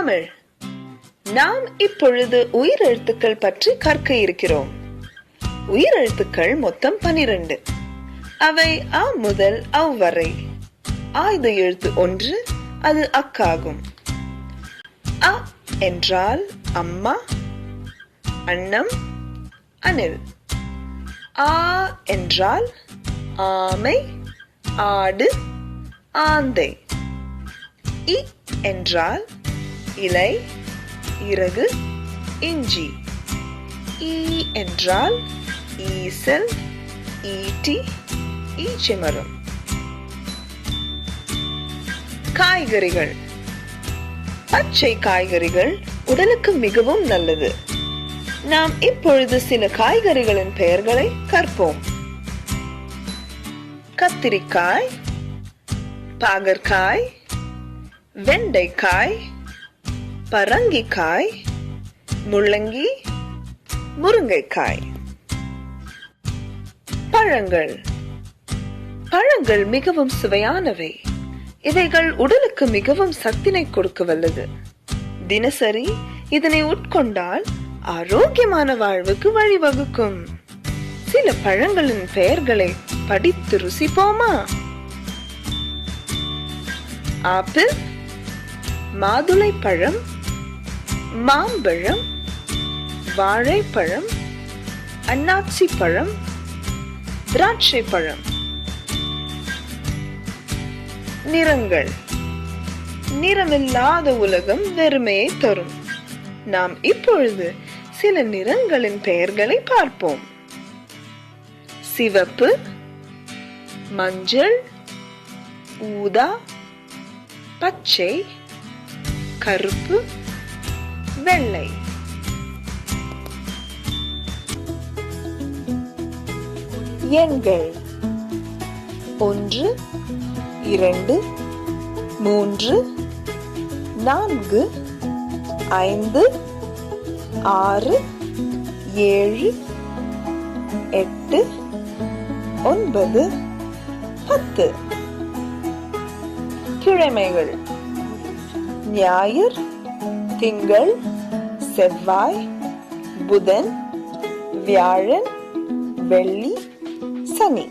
தமிழ். நாம் இப்பொழுது உயிரெழுத்துக்கள் பற்றி கற்க இருக்கிறோம். உயிரெழுத்துக்கள் மொத்தம் 12. அவை அ முதல் அவ் வரை. ஆயுத எழுத்து 1, அது அக்காகும். அ என்றால் அம்மா, அன்னம், அணில். ஆ என்றால் ஆமை, ஆடு, ஆந்தை. இ என்றால் இலை, இறகு, இஞ்சி. ஈ என்றால் ஈசல், ஈட்டி, ஈச்சமரம். காய்கறிகள். பச்சை காய்கறிகள் உடலுக்கு மிகவும் நல்லது. நாம் இப்பொழுது சில காய்கறிகளின் பெயர்களை கற்போம். கத்திரிக்காய், பாகற்காய், வெண்டைக்காய், பரங்கிக்காய், முள்ளங்கி, முருங்கைக்காய். பழங்கள். பழங்கள் மிகவும் சுவையானவை. இவைகள் உடலுக்கு மிகவும் சக்தினை கொடுக்க வல்லது. தினசரி இதனை உட்கொண்டால் ஆரோக்கியமான வாழ்வுக்கு வழிவகுக்கும். சில பழங்களின் பெயர்களை படித்து ருசிப்போமா? ஆப்பிள், மாதுளை பழம், மாம்பழம், வாழைப்பழம், அன்னாச்சி பழம், திராட்சை பழம். நிறங்கள். நிறமில்லாத உலகம் வெறுமையை தரும். நாம் இப்பொழுது சில நிறங்களின் பெயர்களை பார்ப்போம். சிவப்பு, மஞ்சள், ஊதா, பச்சை, கருப்பு, வெள்ளை. எண்கள். 1, 2, 3, 4, 5, 6, 7, 8, 9, 10. கிழமைகள். ஞாயிறு, திங்கள், செவ்வாய், புதன், வியாழன், வெள்ளி, சனி.